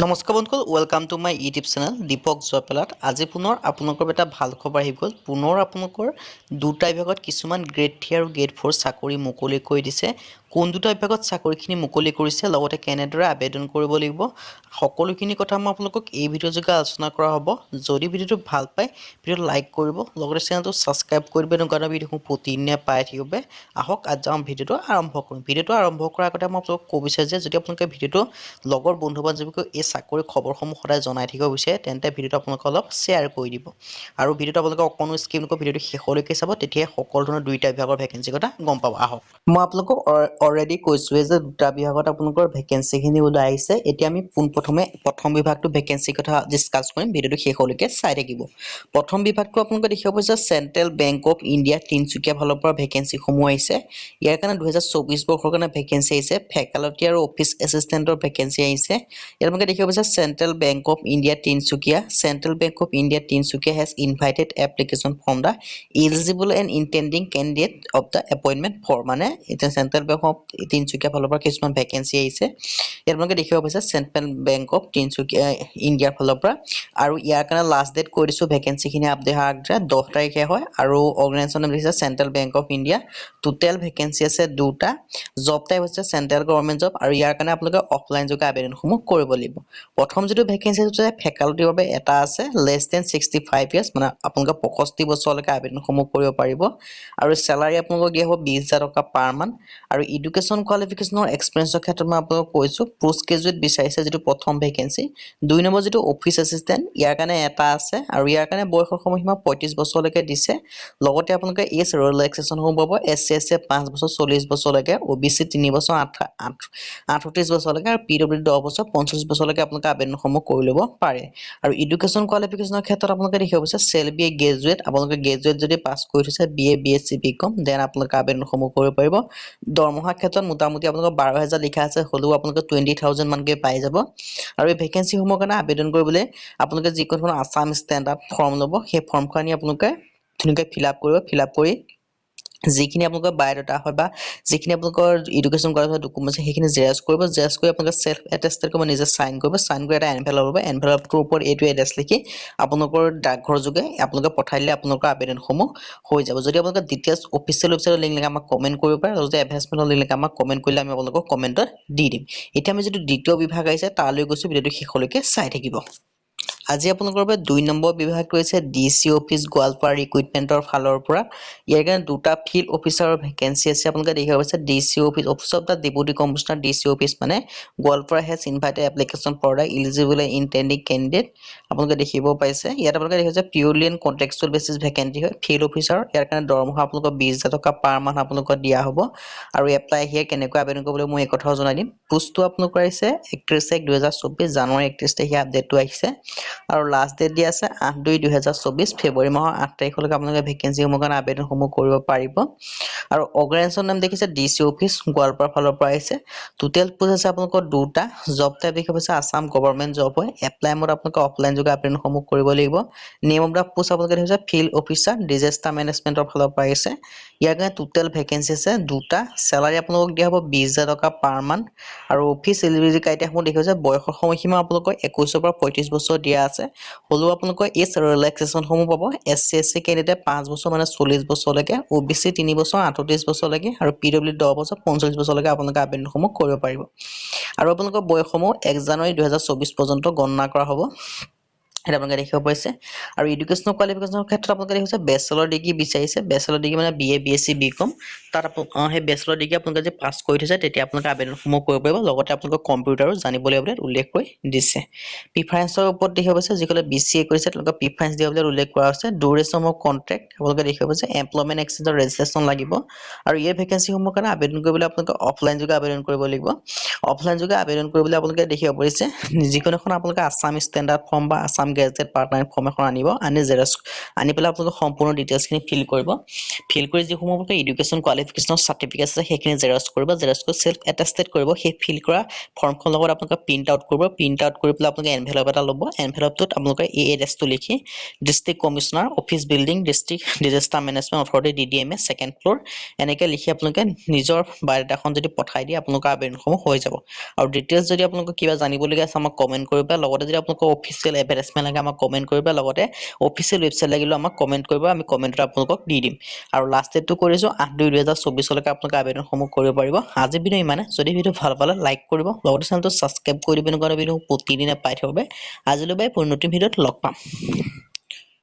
নমস্কাৰ বন্ধুসকল, welcome to my YouTube channel Deepak জয়পালাত। আজি পুনৰ আপোনালোকৰ এটা ভাল খবৰ আহি গ'ল। পুনৰ আপোনালোকৰ দুটা বিভাগত কিছুমান গ্ৰেড 3 আৰু গ্ৰেড 4 চাকৰি মুকলি কৰি দিছে। কোন দুটা বিভাগত চাকৰিখিনি মুকলি কৰিছে, লগতে কেনেদৰে আবেদন কৰিব লাগিব, সকলোখিনি কথা মই আপোনালোকক এই ভিডিঅ'ৰ যোগে আলোচনা কৰা হ'ব। যদি ভিডিঅ'টো ভাল পায়, ভিডিঅ'টো লাইক কৰিব, লগতে চেনেলটো ছাবস্ক্ৰাইব কৰিব, এনেকুৱা ধৰণৰ ভিডিঅ'সমূহ প্ৰতিদিনে পাই থাকিব। আহক আজি আমি ভিডিঅ'টো আৰম্ভ কৰিম। ভিডিঅ'টো আৰম্ভ কৰাৰ আগতে মই আপোনালোকক ক'ব বিচাৰোঁ যে যদি আপোনালোকে ভিডিঅ'টো লগৰ বন্ধু বান্ধৱীক এই চাকৰি খবৰসমূহ সদায় জনাই থাকিব বিচাৰে, তেন্তে ভিডিঅ'টো আপোনালোকে অলপ শ্বেয়াৰ কৰি দিব। আৰু ভিডিঅ'টো আপোনালোকে অকণো স্কিপ নকৰি ভিডিঅ'টো শেষলৈকে চাব, তেতিয়াই সকলো ধৰণৰ দুইটা বিভাগৰ ভেকেঞ্চিৰ কথা গম পাব। আহক, মই আপোনালোকক অলৰেডি কৈছোঁৱে যে দুটা বিভাগত আপোনালোকৰ ভেকেঞ্চিখিনি ওলাই আহিছে। এতিয়া আমি পোনপ্ৰথমে প্ৰথম বিভাগটো ভেকেঞ্চিৰ কথা ডিছকাছ কৰিম। ভিডিঅ'টো শেষলৈকে চাই থাকিব। প্ৰথম বিভাগটো আপোনালোকে দেখিব পাইছে central bank of India Tinsukia ফালৰ পৰা ভেকেঞ্চিসমূহ আহিছে। ইয়াৰ কাৰণে 2024 বৰ্ষৰ কাৰণে ভেকেঞ্চি আহিছে। ফেকাল্টি আৰু অফিচ এছিষ্টেণ্টৰ ভেকেঞ্চি আহিছে। ইয়াত আপোনালোকে দেখিব পাইছে central bank of India Tinsukia. Central bank of India Tinsukia has invited application from the eligible and intending candidate of the appointment for, মানে এতিয়া চেণ্ট্ৰেল বেংক অফ তিনিচুকীয়া ফালৰ পৰা কিছুমান ভেকেঞ্চি আহিছে। ইয়াত আপোনালোকে দেখিব পাইছে চেণ্ট্ৰেল বেংক অফ তিনিচুকীয়া ইণ্ডিয়াৰ ফালৰ পৰা। আৰু ইয়াৰ কাৰণে লাষ্ট ডেট কৈ দিছোঁ, ভেকেঞ্চিখিনি আপডেট হোৱাৰ আগতে 10 তাৰিখে হয়। আৰু অৰ্গেনাইজেশ্যন নাম দেখিছে central bank of India. Total vacancy আছে দুটা। জব টাইপ হৈছে চেণ্ট্ৰেল গভৰ্ণমেণ্ট জব, আৰু ইয়াৰ কাৰণে আপোনালোকে অফলাইন যোগে আবেদনসমূহ কৰিব লাগিব। প্ৰথম যিটো ভেকেঞ্চি আছে ফেকাল্টিৰ বাবে এটা আছে, লেছ দেন 65 ইয়াৰ্ছ, মানে আপোনালোকে 65 বছৰলৈকে আবেদনসমূহ কৰিব পাৰিব। আৰু চেলাৰী আপোনালোকক দিয়া হ'ব 20,000 টকা পাৰ মান্থ। আৰু এডুকেশ্যন কোৱালিফিকেশ্যনৰ এক্সপিৰিয়েঞ্চৰ ক্ষেত্ৰত মই আপোনালোকক কৈছোঁ, পোষ্ট গ্ৰেজুৱেট বিচাৰিছে যিটো প্ৰথম ভেকেঞ্চি। 2 নম্বৰ যিটো অফিচ এছিষ্টেণ্ট, ইয়াৰ কাৰণে এটা আছে, আৰু ইয়াৰ কাৰণে বয়সৰ সময়সীমা 35 বছৰলৈকে দিছে। লগতে আপোনালোকে এজ ৰিলেক্সেশ্যনসমূহ পাব। SC SC 5 বছৰ 40 বছৰলৈকে, OBC 3 বছৰ 38 বছৰলৈকে, আৰু PWD 10 বছৰ 45 বছৰলৈকে আপোনালোকে আবেদনসমূহ কৰি ল'ব পাৰে। আৰু এডুকেশ্যন কোৱালিফিকেশ্যনৰ ক্ষেত্ৰত আপোনালোকে দেখিব পাইছে চেল বি এ গ্ৰেজুৱেট। আপোনালোকে গ্ৰেজুৱেট যদি পাছ কৰি থৈছে BA BSc BCom, দেন আপোনালোকে আবেদনসমূহ কৰিব পাৰিব। দৰমহাৰ ক্ষেত্ৰত মোটামুটি আপোনালোকৰ 12,000 লিখা আছে, হ'লেও আপোনালোকে 20,000 মানকৈ পাই যাব। আৰু এই ভেকেঞ্চিসমূহৰ কাৰণে আবেদন কৰিবলৈ আপোনালোকে যিখন আছাম ষ্টেণ্ডাৰ্ড ফৰ্ম ল'ব, সেই ফৰ্মখন আনি আপোনালোকে ধুনীয়াকৈ ফিল আপ কৰিব। ফিল আপ কৰি যিখিনি আপোনালোকৰ বায়'ডাটা হয় বা যিখিনি আপোনালোকৰ এডুকেশ্যন কোৱালিফাইড ডকুমেণ্ট আছে, সেইখিনি জেৰক্স কৰিব। জেৰক্স কৰি আপোনালোকে চেল্ফ এটেষ্টেড কৰিব, নিজে চাইন কৰিব। চাইন কৰি এটা এনভেলপ ল'ব। এনভেলপটোৰ ওপৰত এইটো এড্ৰেছ লিখি আপোনালোকৰ ডাকঘৰ যোগে আপোনালোকে পঠাই দিলে আপোনালোকৰ আবেদনসমূহ হৈ যাব। যদি আপোনালোকে ডিটেইলছ অফিচিয়েল ৱেবছাইটৰ লিংক লাগে আমাক কমেণ্ট কৰিব পাৰে, আৰু যদি এডভাৰ্টাইজমেণ্টৰ লিংক লাগে আমাক কমেণ্ট কৰিলে আমি আপোনালোকক কমেণ্টত দি দিম। এতিয়া আমি যিটো দ্বিতীয় বিভাগ আহিছে তালৈ গৈছোঁ, ভিডিঅ'টো শেষলৈকে চাই থাকিব। আজি আপোনালোকৰ বাবে 2 নম্বৰ বিভাগটো হৈছে DC অফিচ গোৱালপাৰা ৰিক্ৰুইটমেণ্টৰ ফালৰ পৰা। ইয়াৰ কাৰণে দুটা ফিল্ড অফিচাৰৰ ভেকেঞ্চি আছে। আপোনালোকে দেখিব পাইছে DC office, office of the deputy commissioner DC office, মানে Goalpara has invited application for the eligible and intending candidate. আপোনালোকে দেখিব পাইছে ইয়াত আপোনালোকে দেখিছে purely and contractual basis vacancy হয়। ফিল্ড অফিচাৰ, ইয়াৰ কাৰণে দৰমহা আপোনালোকৰ 20,000 টকা পাৰ মান্থ আপোনালোকক দিয়া হ'ব। আৰু এপ্লাই হিয়াৰ কেনেকৈ আবেদন কৰিবলৈ মই এই কথাও জনাই দিম। পোষ্টটো আপোনালোকৰ আহিছে 31/1/2024, জানুৱাৰী 31 তাৰিখে আপডেটটো আহিছে। আৰু লাষ্ট ডেট দিয়া আছে 8/2/2024, ফেব্ৰুৱাৰী মাহৰ 8 তাৰিখলৈকে আপোনালোকে ভেকেঞ্চিসমূহৰ কাৰণে আবেদনসমূহ কৰিব পাৰিব। আৰু অৰ্গেনাইজেশ্যনৰ নাম দেখিছে DC অফিচ গোৱালপাৰা ফালৰ পৰা আহিছে। টোটেল পোষ্ট আছে আপোনালোকৰ দুটা। জব টাইপ দেখিব পাইছে আছাম গভৰ্ণমেণ্ট জব হয়। এপ্লাই মোড আপোনালোকে অফলাইন যোগে আবেদনসমূহ কৰিব লাগিব। নেম অফ দ্য পোষ্ট আপোনালোকে দেখিছে ফিল্ড অফিচাৰ ডিজাষ্টাৰ মেনেজমেণ্টৰ ফালৰ পৰা আহিছে। ইয়াৰ কাৰণে টোটেল ভেকেঞ্চি আছে দুটা। চেলাৰী আপোনালোকক দিয়া হ'ব 20,000 টকা পাৰ মান্থ। আৰু অফিচ এলিজিবিলিটি ক্ৰাইটেৰিয়াসমূহ দেখিছে বয়সৰ সময়সীমা আপোনালোকৰ 21 পৰা 35 বছৰ দিয়া আছে। হ'লেও আপোনালোকৰ এজ ৰিলেক্সেশ্যনসমূহ পাব। SC SC কেণ্ডিডেট 5 বছৰ মানে 40 বছৰলৈকে, OBC 3 বছৰ 38 বছৰলৈকে, আৰু PWD 10 বছৰ 45 বছৰলৈকে আপোনালোকে আবেদনসমূহ কৰিব পাৰিব। আৰু আপোনালোকৰ বয়সসমূহ 1 জানুৱাৰী 2024 পৰ্যন্ত গণনা কৰা হ'ব। এটা আপোনালোকে দেখিব পাইছে। আৰু এডুকেশ্যনেল কোৱালিফিকেশ্যনৰ ক্ষেত্ৰত আপোনালোকে দেখিছে বেচেলৰ ডিগ্ৰী বিচাৰিছে। বেচেলৰ ডিগ্ৰী মানে BA BSc BCom। তাত সেই বেচেলৰ ডিগ্ৰী আপোনালোকে যদি পাছ কৰি থৈছে, তেতিয়া আপোনালোকে আবেদনসমূহ কৰিব পাৰিব। লগতে আপোনালোকৰ কম্পিউটাৰো জানিবলগীয়া উল্লেখ কৰি দিছে। প্ৰিফাৰেঞ্চৰ ওপৰত দেখিব পাইছে, যিসকলে BCA কৰিছে তেওঁলোকক প্ৰিফাৰেঞ্চ দিয়া বুলি উল্লেখ কৰা হৈছে। ডিউৰেশ্যন অফ কণ্ট্ৰেক্ট আপোনালোকে দেখিব পাইছে এমপ্লয়মেণ্ট এক্সচেঞ্জৰ ৰেজিষ্ট্ৰেশ্যন লাগিব। আৰু এই ভেকেঞ্চিসমূহৰ কাৰণে আবেদন কৰিবলৈ আপোনালোকে অফলাইন যোগে আবেদন কৰিব লাগিব। অফলাইন যোগে আবেদন কৰিবলৈ আপোনালোকে দেখিব পাৰিছে যিকোনো এখন আপোনালোকে আছাম ষ্টেণ্ডাৰ্ড ফৰ্ম বা আছাম গেজেট পাৰ্টনাৰ ফৰ্ম এখন আনিব আনি জেৰক্স আনি পেলাই আপোনালোকে সম্পূৰ্ণ ডিটেইলছখিনি ফিল কৰিব ফিল কৰি যিসমূহ আপোনালোকে এডুকেশ্যন কোৱালিফিকেশ্যনৰ চাৰ্টিফিকেট আছে সেইখিনি জেৰক্স কৰিব জেৰক্স কৰি চেল্ফ এটেষ্টেড কৰিব সেই ফিল কৰা ফৰ্মখন লগত আপোনালোকে প্ৰিণ্ট আউট কৰিব প্ৰিণ্ট আউট কৰি পেলাই আপোনালোকে এনভেলপ এটা ল'ব এনভেলপটোত আপোনালোকে এই এড্ৰেছটো লিখি district commissioner office building district disaster management authority DDMA second floor এনেকৈ লিখি আপোনালোকে নিজৰ বায়োডাটাখন যদি পঠাই দিয়ে আপোনালোকৰ আবেদনসমূহ হৈ যাব আৰু ডিটেইলছ যদি আপোনালোকৰ কিবা জানিবলগীয়া আছে আমাক কমেণ্ট কৰিব লগতে যদি আপোনালোকৰ অফিচিয়েল এডভাৰটাইজমেণ্ট লাগে আমাক কমেণ্ট কৰিব লগতে অফিচিয়েল ৱেবছাইট লাগিলেও আমাক কমেণ্ট কৰিব আমি কমেণ্টত আপোনালোকক দি দিম আৰু লাষ্ট ডেটটো কৰিছোঁ 8/2/2024 লৈকে আপোনালোকে আবেদনসমূহ কৰিব পাৰিব আজি ভিডিঅ' ইমানে যদি ভিডিঅ' ভাল পালে লাইক কৰিব লগতে চেনেলটো ছাবস্ক্ৰাইব কৰি দিব এনেকুৱা ভিডিঅ' প্ৰতিদিনে পাই থাকিব আজিলৈ বাই নতুন ভিডিঅ'ত লগ পাম